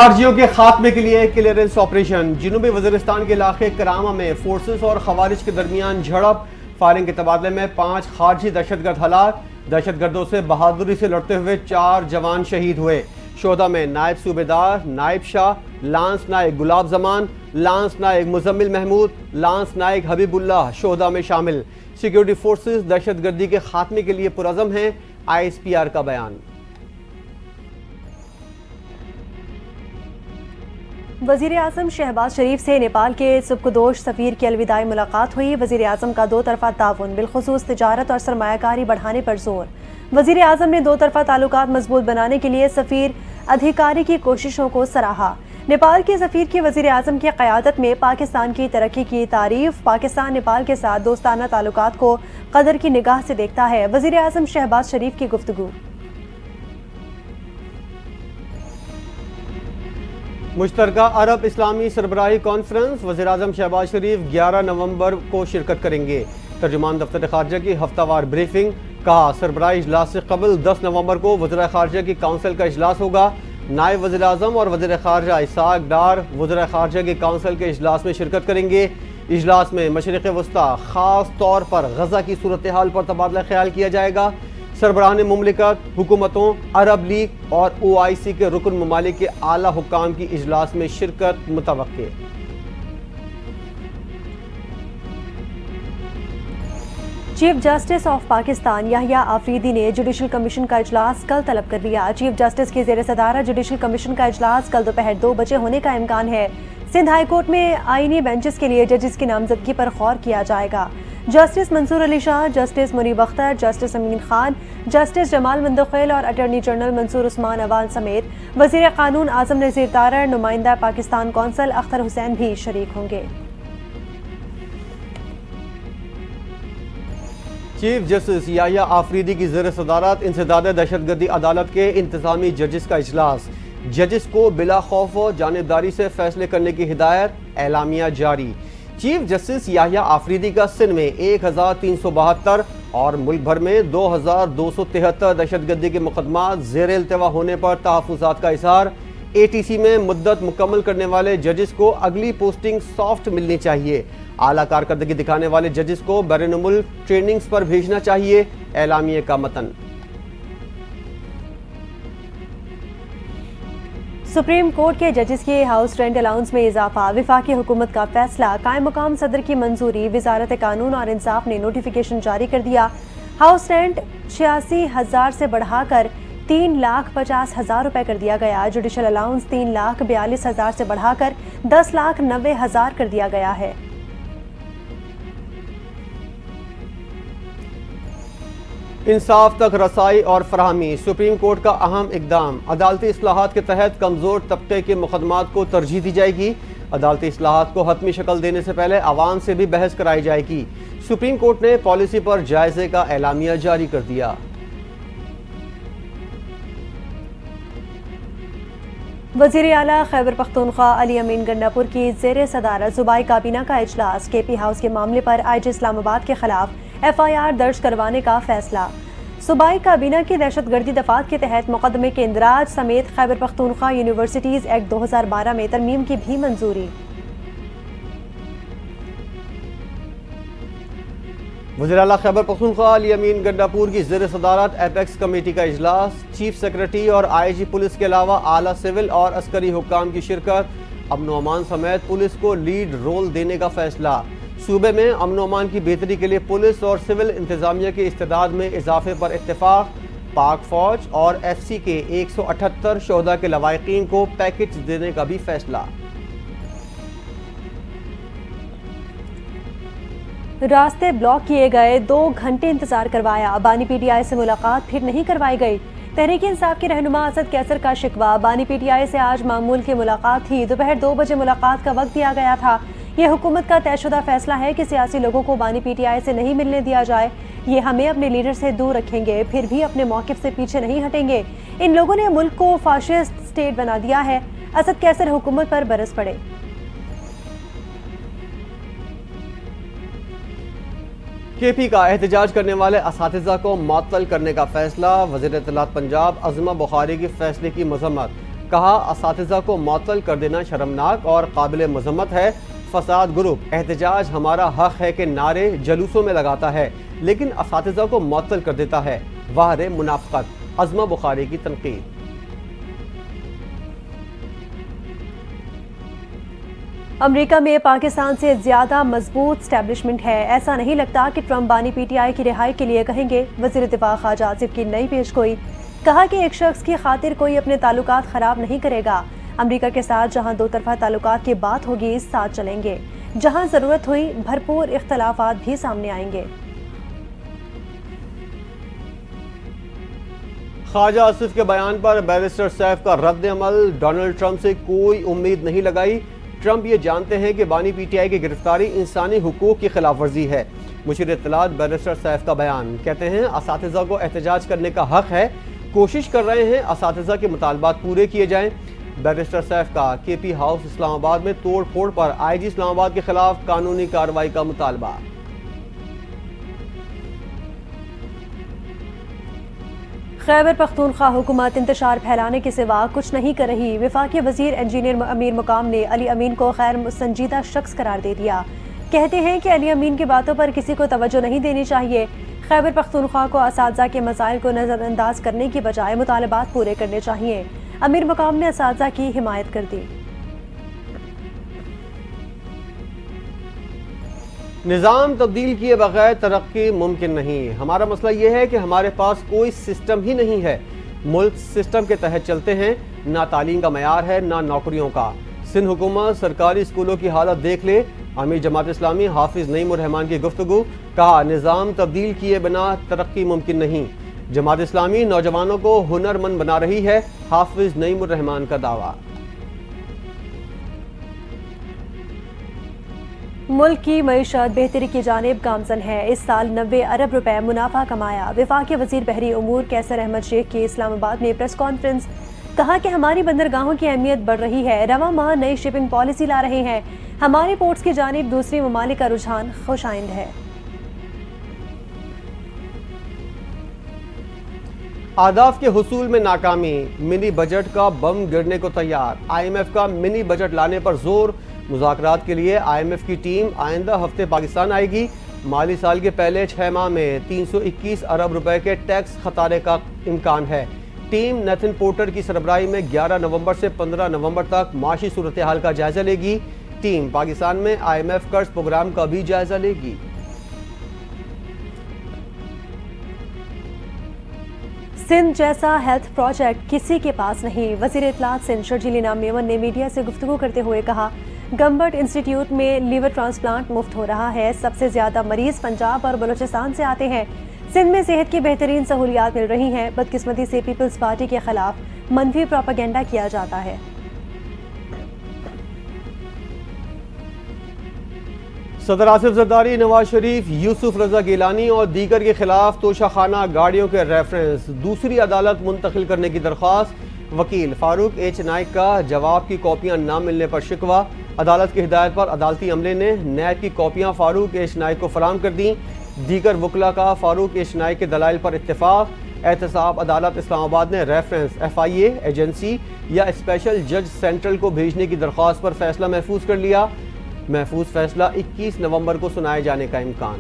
خارجیوں کے خاتمے کے لیے کلیئرنس آپریشن جنوبی وزیرستان کے علاقے کرامہ میں فورسز اور خوارج کے درمیان جھڑپ فائرنگ کے تبادلے میں 5 خارجی دہشت گرد ہلاک دہشت گردوں سے بہادری سے لڑتے ہوئے 4 جوان شہید ہوئے شہداء میں نائب صوبیدار نائب شاہ لانس نائک گلاب زمان لانس نائک مزمل محمود لانس نائک حبیب اللہ شہداء میں شامل سیکیورٹی فورسز دہشت گردی کے خاتمے کے لیے پرعزم ہیں ISPR کا بیان وزیر اعظم شہباز شریف سے نیپال کے سبکدوش سفیر کی الوداعی ملاقات ہوئی وزیر اعظم کا 2 طرفہ تعاون بالخصوص تجارت اور سرمایہ کاری بڑھانے پر زور وزیر اعظم نے 2 طرفہ تعلقات مضبوط بنانے کے لیے سفیر ادھیکاری کی کوششوں کو سراہا نیپال کے سفیر کی وزیر اعظم کی قیادت میں پاکستان کی ترقی کی تعریف پاکستان نیپال کے ساتھ دوستانہ تعلقات کو قدر کی نگاہ سے دیکھتا ہے وزیر اعظم شہباز شریف کی گفتگو مشترکہ عرب اسلامی سربراہی کانفرنس وزیر اعظم شہباز شریف 11 نومبر کو شرکت کریں گے ترجمان دفتر خارجہ کی ہفتہ وار بریفنگ کہا سربراہی اجلاس سے قبل 10 نومبر کو وزراء خارجہ کی کونسل کا اجلاس ہوگا نائب وزیر اعظم اور وزیر خارجہ اسحاق ڈار وزراء خارجہ کی کونسل کے اجلاس میں شرکت کریں گے اجلاس میں مشرق وسطی خاص طور پر غزہ کی صورتحال پر تبادلہ خیال کیا جائے گا سربراہان مملکت حکومتوں عرب لیگ اور OIC کے رکن ممالک کے اعلیٰ حکام کی اجلاس میں شرکت متوقع چیف جسٹس آف پاکستان یحییٰ آفریدی نے جوڈیشل کمیشن کا اجلاس کل طلب کر لیا چیف جسٹس کی زیر صدارت جوڈیشل کمیشن کا اجلاس کل دوپہر 2 بجے ہونے کا امکان ہے سندھ ہائی کورٹ میں آئینی بینچز کے لیے ججز کی نامزدگی پر غور کیا جائے گا جسٹس منصور علی شاہ جسٹس منیب اختر جسٹس امین خان جسٹس جمال مندوخیل اور اٹارنی جنرل منصور عثمان اوان سمیت وزیر قانون اعظم نذیر تارڑ نمائندہ پاکستان کونسل اختر حسین بھی شریک ہوں گے چیف جسٹس یحییٰ آفریدی کی زیر صدارت انسداد دہشت گردی عدالت کے انتظامی ججز کا اجلاس ججز کو بلا خوف و جانبداری سے فیصلے کرنے کی ہدایت اعلامیہ جاری چیف جسٹس یحییٰ آفریدی کا سندھ میں 1372 اور ملک بھر میں 2273 دہشت گردی کے مقدمات زیر التوا ہونے پر تحفظات کا اظہار ATC میں مدت مکمل کرنے والے ججز کو اگلی پوسٹنگ سافٹ ملنی چاہیے اعلیٰ کارکردگی دکھانے والے ججز کو بیرون ملک ٹریننگز پر بھیجنا چاہیے اعلامیے کا متن سپریم کورٹ کے ججز کے ہاؤس رینٹ الاؤنس میں اضافہ وفاقی حکومت کا فیصلہ قائم مقام صدر کی منظوری وزارت قانون اور انصاف نے نوٹیفیکیشن جاری کر دیا ہاؤس رینٹ 86,000 سے بڑھا کر 3,50,000 روپے کر دیا گیا جوڈیشل الاؤنس 3,42,000 سے بڑھا کر 10,90,000 کر دیا گیا ہے انصاف تک رسائی اور فراہمی سپریم کورٹ کا اہم اقدام عدالتی اصلاحات کے تحت کمزور طبقے کے مقدمات کو ترجیح دی جائے گی عدالتی اصلاحات کو حتمی شکل دینے سے پہلے عوام سے بھی بحث کرائی جائے گی سپریم کورٹ نے پالیسی پر جائزے کا اعلامیہ جاری کر دیا وزیر اعلیٰ خیبر پختونخوا علی امین گنڈاپور کی زیر صدارت صوبائی کابینہ کا اجلاس KP ہاؤس کے معاملے پر IG اسلام آباد کے خلاف FIR درج کروانے کا فیصلہ صوبائی کابینہ کی دہشت گردی دفعات کے تحت مقدمے کے اندراج سمیت خیبر پختونخوا یونیورسٹیز ایکٹ 2012 میں ترمیم کی بھی منظوری وزیر اعلیٰ خیبر پختونخوا علی امین گنڈاپور کی زیر صدارت ایپیکس کمیٹی کا اجلاس چیف سیکرٹری اور IG پولیس کے علاوہ اعلیٰ سول اور عسکری حکام کی شرکت امن و امان سمیت پولیس کو لیڈ رول دینے کا فیصلہ صوبے میں امن و امان کی بہتری کے لیے پولیس اور سول انتظامیہ کی استعداد میں اضافے پر اتفاق پاک فوج اور FC کے 178 شہداء کے لواحقین کو پیکج دینے کا بھی فیصلہ راستے بلاک کیے گئے 2 گھنٹے انتظار کروایا بانی PTI سے ملاقات پھر نہیں کروائی گئی تحریک انصاف کے رہنما اسد کیسر کا شکوہ بانی PTI سے آج معمول کی ملاقات تھی دوپہر 2 بجے ملاقات کا وقت دیا گیا تھا یہ حکومت کا طے شدہ فیصلہ ہے کہ سیاسی لوگوں کو بانی PTI سے نہیں ملنے دیا جائے یہ ہمیں اپنے لیڈر سے دور رکھیں گے پھر بھی اپنے موقف سے پیچھے نہیں ہٹیں گے ان لوگوں نے ملک کو فاشسٹ سٹیٹ بنا دیا ہے اسد کیسر حکومت پر برس پڑے KP کا احتجاج کرنے والے اساتذہ کو معطل کرنے کا فیصلہ وزیر اطلاعات پنجاب عظمہ بخاری کے فیصلے کی مذمت کہا اساتذہ کو معطل کر دینا شرمناک اور قابل مذمت ہے۔ فساد گروپ احتجاج ہمارا حق ہے کہ نعرے جلوسوں میں لگاتا ہے لیکن اساتذہ کو معطل کر دیتا ہے، ظاہر منافقت، عظمہ بخاری کی تنقید۔ امریکہ میں پاکستان سے زیادہ مضبوط اسٹیبلشمنٹ ہے، ایسا نہیں لگتا کہ ٹرمپ بانی پی ٹی آئی کی رہائی کے لیے کہیں گے۔ وزیر دفاع خواجہ آصف کی نئی پیش گوئی، کہا کہ ایک شخص کی خاطر کوئی اپنے تعلقات خراب نہیں کرے گا۔ امریکہ کے ساتھ جہاں دو طرفہ تعلقات کی بات ہوگی ساتھ چلیں گے، جہاں ضرورت ہوئی بھرپور اختلافات بھی سامنے آئیں گے۔ خواجہ آصف کے بیان پر بیرسٹر سیف کا رد عمل، ڈونلڈ ٹرمپ سے کوئی امید نہیں لگائی۔ ٹرمپ یہ جانتے ہیں کہ بانی پی ٹی آئی کی گرفتاری انسانی حقوق کی خلاف ورزی ہے۔ مشیر اطلاعات بیرسٹر سیف کا بیان، کہتے ہیں اساتذہ کو احتجاج کرنے کا حق ہے، کوشش کر رہے ہیں اساتذہ کے مطالبات پورے کیے جائیں۔ بیرسٹر سیف کا کے پی ہاؤس اسلام آباد میں توڑ پھوڑ پر آئی جی اسلام آباد کے خلاف قانونی کارروائی کا مطالبہ۔ خیبر پختونخوا حکومت انتشار پھیلانے کے سوا کچھ نہیں کر رہی۔ وفاقی وزیر انجینئر امیر مقام نے علی امین کو غیر سنجیدہ شخص قرار دے دیا۔ کہتے ہیں کہ علی امین کی باتوں پر کسی کو توجہ نہیں دینی چاہیے۔ خیبر پختونخوا کو اساتذہ کے مسائل کو نظر انداز کرنے کی بجائے مطالبات پورے کرنے چاہیے۔ امیر مقام نے اساتذہ کی حمایت کر دی۔ نظام تبدیل کیے بغیر ترقی ممکن نہیں۔ ہمارا مسئلہ یہ ہے کہ ہمارے پاس کوئی سسٹم ہی نہیں ہے۔ ملک سسٹم کے تحت چلتے ہیں، نہ تعلیم کا معیار ہے نہ نوکریوں کا۔ سندھ حکومت سرکاری اسکولوں کی حالت دیکھ لے۔ امیر جماعت اسلامی حافظ نعیم الرحمان کی گفتگو، کہا نظام تبدیل کیے بنا ترقی ممکن نہیں۔ جماعت اسلامی نوجوانوں کو ہنر مند بنا رہی ہے، حافظ نعیم الرحمان کا دعویٰ۔ ملک کی معیشت بہتری کی جانب گامزن ہے۔ اس سال 90 ارب روپے منافع کمایا۔ وفاقی وزیر بحری امور کیسر احمد شیخ کی اسلام آباد میں پریس کانفرنس، کہا کہ ہماری بندرگاہوں کی اہمیت بڑھ رہی ہے، رواں ماہ نئی شپنگ پالیسی لا رہے ہیں، ہماری پورٹس کی جانب دوسری ممالک کا رجحان خوش آئند ہے۔ اہداف کے حصول میں ناکامی، منی بجٹ کا بم گرنے کو تیار۔ آئی ایم ایف کا منی بجٹ لانے پر زور، مذاکرات کے لیے آئی ایم ایف کی ٹیم آئندہ ہفتے پاکستان آئے گی۔ مالی سال کے پہلے 6 ماہ میں 321 ارب روپے کے ٹیکس خطارے کا امکان ہے۔ ٹیم نیتھن پورٹر کی سربراہی میں 11 نومبر سے 15 نومبر تک معاشی صورتحال کا جائزہ لے گی۔ ٹیم پاکستان میں آئی ایم ایف قرض پروگرام کا بھی جائزہ لے گی۔ سندھ جیسا ہیلتھ پروجیکٹ کسی کے پاس نہیں۔ وزیر اطلاعات سندھ شرجیل انعام میمن نے میڈیا سے گفتگو کرتے ہوئے کہا، گمبٹ انسٹیٹیوٹ میں لیور ٹرانسپلانٹ مفت ہو رہا ہے۔ سب سے زیادہ مریض پنجاب اور بلوچستان سے آتے ہیں۔ سندھ میں صحت کی بہترین سہولیات مل رہی ہیں۔ بدقسمتی سے پیپلز پارٹی کے خلاف منفی پروپیگنڈا کیا جاتا ہے۔ صدر آصف زرداری، نواز شریف، یوسف رضا گیلانی اور دیگر کے خلاف توشہ خانہ گاڑیوں کے ریفرنس دوسری عدالت منتقل کرنے کی درخواست۔ وکیل فاروق ایچ نائک کا جواب کی کاپیاں نہ ملنے پر شکوہ۔ عدالت کی ہدایت پر عدالتی عملے نے نیب کی کاپیاں فاروق ایچ نائک کو فراہم کر دیں۔ دیگر وکلاء کا فاروق ایچ نائک کے دلائل پر اتفاق۔ احتساب عدالت اسلام آباد نے ریفرنس ایف آئی اے ایجنسی یا اسپیشل جج سینٹرل کو بھیجنے کی درخواست پر فیصلہ محفوظ کر لیا۔ محفوظ فیصلہ 21 نومبر کو سنائے جانے کا امکان۔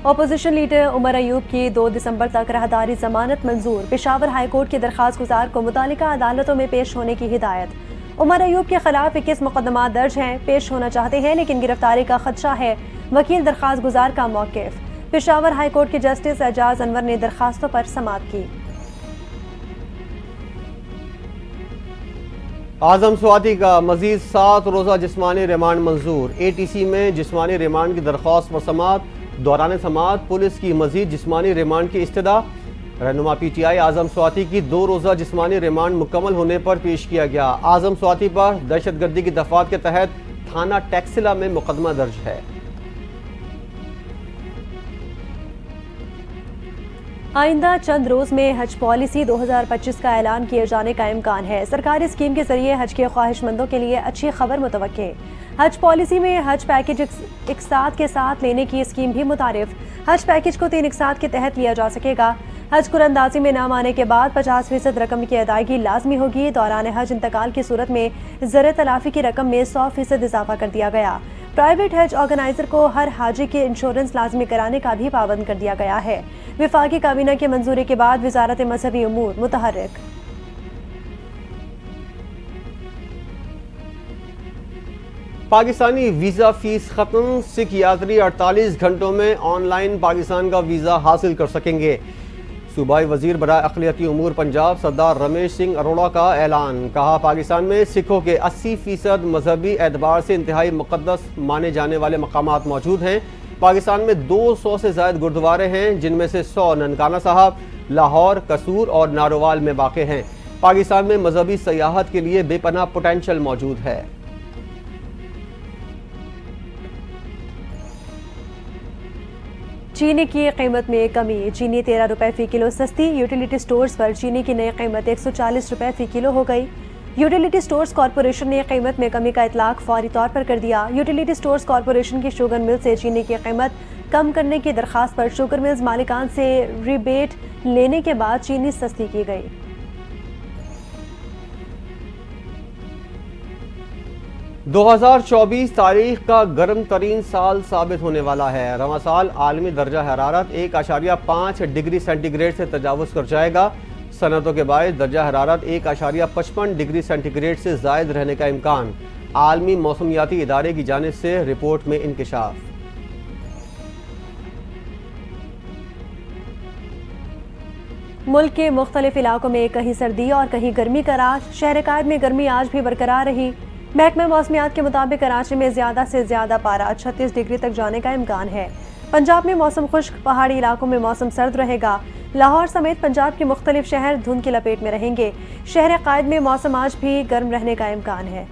اپوزیشن لیڈر عمر ایوب کی 2 دسمبر تک راہداری ضمانت منظور۔ پشاور ہائی کورٹ کی درخواست گزار کو متعلقہ عدالتوں میں پیش ہونے کی ہدایت۔ عمر ایوب کے خلاف 21 مقدمات درج ہیں، پیش ہونا چاہتے ہیں لیکن گرفتاری کا خدشہ ہے۔ وکیل درخواست گزار کا موقف۔ پشاور ہائی کورٹ کے جسٹس اعجاز انور نے درخواستوں پر سماعت کی۔ اعظم سواتی کا مزید 7 روزہ جسمانی remand Manzoor. A T C میں جسمانی ریمانڈ کی درخواست پر سماعت۔ دوران سماعت پولیس کی مزید جسمانی ریمانڈ کی استدعا۔ رہنما پی ٹی آئی اعظم سواتی کی 2 روزہ جسمانی ریمانڈ مکمل ہونے پر پیش کیا گیا۔ اعظم سواتی پر دہشت گردی کی دفعات کے تحت تھانہ ٹیکسلا میں مقدمہ درج ہے۔ آئندہ چند روز میں حج پالیسی 2025 کا اعلان کیے جانے کا امکان ہے۔ سرکاری اسکیم کے ذریعے حج کے خواہش مندوں کے لیے اچھی خبر متوقع۔ حج پالیسی میں حج پیکج اقساط کے ساتھ لینے کی اسکیم بھی متعارف۔ حج پیکج کو 3 اقساط کے تحت لیا جا سکے گا۔ حج قراندازی میں نام آنے کے بعد 50% رقم کی ادائیگی لازمی ہوگی۔ دوران حج انتقال کی صورت میں زر تلافی کی رقم میں 100% اضافہ کر دیا گیا۔ پرائیویٹ حج آرگنائزر کو ہر حاجی کے انشورنس لازمی کرانے کا بھی پابند کر دیا گیا ہے۔ وفاقی کابینہ کی منظوری کے بعد وزارت مذہبی امور متحرک۔ پاکستانی ویزا فیس ختم، سکھ یاتری 48 گھنٹوں میں آن لائن پاکستان کا ویزا حاصل کر سکیں گے۔ صوبائی وزیر برائے اقلیتی امور پنجاب سردار رمیش سنگھ اروڑا کا اعلان، کہا پاکستان میں سکھوں کے 80% مذہبی اعتبار سے انتہائی مقدس مانے جانے والے مقامات موجود ہیں۔ پاکستان میں 200 سے زائد گردوارے ہیں، جن میں سے 100 ننکانہ صاحب، لاہور، قصور اور ناروال میں واقع ہیں۔ پاکستان میں مذہبی سیاحت کے لیے بے پناہ پوٹینشل موجود ہے۔ چینی کی قیمت میں کمی، چینی 13 روپے فی کلو سستی، یوٹیلیٹی سٹورز پر چینی کی نئی قیمت 140 روپے فی کلو ہو گئی۔ یوٹیلیٹی سٹورز کارپوریشن نے قیمت میں کمی کا اطلاق فوری طور پر کر دیا۔ یوٹیلیٹی سٹورز کارپوریشن کی شوگر مل سے چینی کی قیمت کم کرنے کی درخواست پر شوگر ملز مالکان سے ریبیٹ لینے کے بعد چینی سستی کی گئی۔ 2024 تاریخ کا گرم ترین سال ثابت ہونے والا ہے۔ رواں سال عالمی درجہ حرارت 1.5 ڈگری سینٹی گریڈ سے تجاوز کر جائے گا۔ صنعتوں کے باعث درجہ حرارت 1.55 ڈگری سینٹی گریڈ سے زائد رہنے کا امکان، عالمی موسمیاتی ادارے کی جانب سے رپورٹ میں انکشاف۔ ملک کے مختلف علاقوں میں کہیں سردی اور کہیں گرمی کا راج، شہر قائد میں گرمی آج بھی برقرار رہی۔ محکمہ موسمیات کے مطابق کراچی میں زیادہ سے زیادہ پارہ 36 ڈگری تک جانے کا امکان ہے۔ پنجاب میں موسم خشک، پہاڑی علاقوں میں موسم سرد رہے گا۔ لاہور سمیت پنجاب کے مختلف شہر دھند کی لپیٹ میں رہیں گے۔ شہر قائد میں موسم آج بھی گرم رہنے کا امکان ہے۔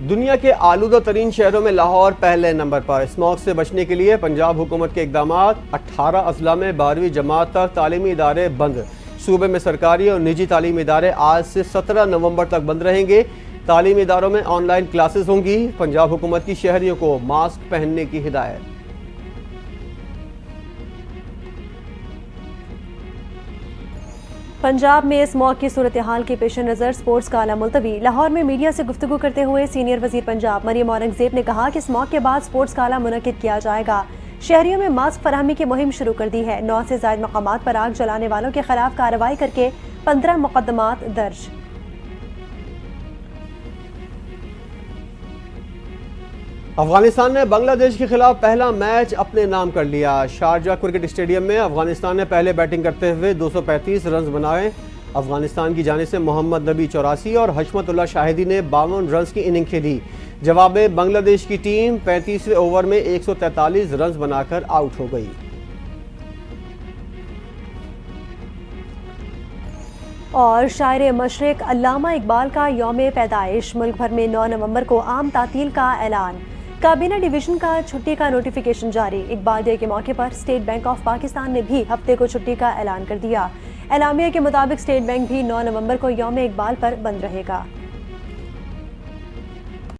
دنیا کے آلودہ ترین شہروں میں لاہور پہلے نمبر پر۔ اسموگ سے بچنے کے لیے پنجاب حکومت کے اقدامات، 18 اضلاع میں 12ویں جماعت تک تعلیمی ادارے بند۔ صوبے میں سرکاری اور نجی تعلیمی ادارے آج سے 17 نومبر تک بند رہیں گے۔ تعلیمی اداروں میں آن لائن کلاسز ہوں گی۔ پنجاب حکومت کی شہریوں کو ماسک پہننے کی ہدایت۔ پنجاب میں اسموگ کی صورتحال کے پیش نظر سپورٹس گالا ملتوی۔ لاہور میں میڈیا سے گفتگو کرتے ہوئے سینئر وزیر پنجاب مریم اورنگزیب نے کہا کہ اسموگ کے بعد سپورٹس گالا منعقد کیا جائے گا۔ شہریوں میں ماسک فراہمی کی مہم شروع کر دی ہے۔ 9 سے زائد مقامات پر آگ جلانے والوں کے خلاف کارروائی کر کے 15 مقدمات درج۔ افغانستان نے بنگلہ دیش کے خلاف پہلا میچ اپنے نام کر لیا۔ شارجہ کرکٹ اسٹیڈیم میں افغانستان نے پہلے بیٹنگ کرتے ہوئے 235 رنز بنائے۔ افغانستان کی جانب سے محمد نبی 84 اور حشمت اللہ شاہدی نے 52 رنز کی اننگ کھیلی۔ جواب میں بنگلہ دیش کی ٹیم 35ویں اوور میں 143 رنز بنا کر آؤٹ ہو گئی۔ اور شاعر مشرق علامہ اقبال کا یوم پیدائش، ملک بھر میں 9 نومبر کو عام تعطیل کا اعلان۔ کابینہ ڈویژن کا چھٹی کا نوٹیفیکیشن جاری۔ اقبال ڈے کے موقع پر اسٹیٹ بینک آف پاکستان نے بھی ہفتے کو چھٹی کا اعلان کر دیا۔ اعلامیہ کے مطابق اسٹیٹ بینک بھی 9 نومبر کو یوم اقبال پر بند رہے گا۔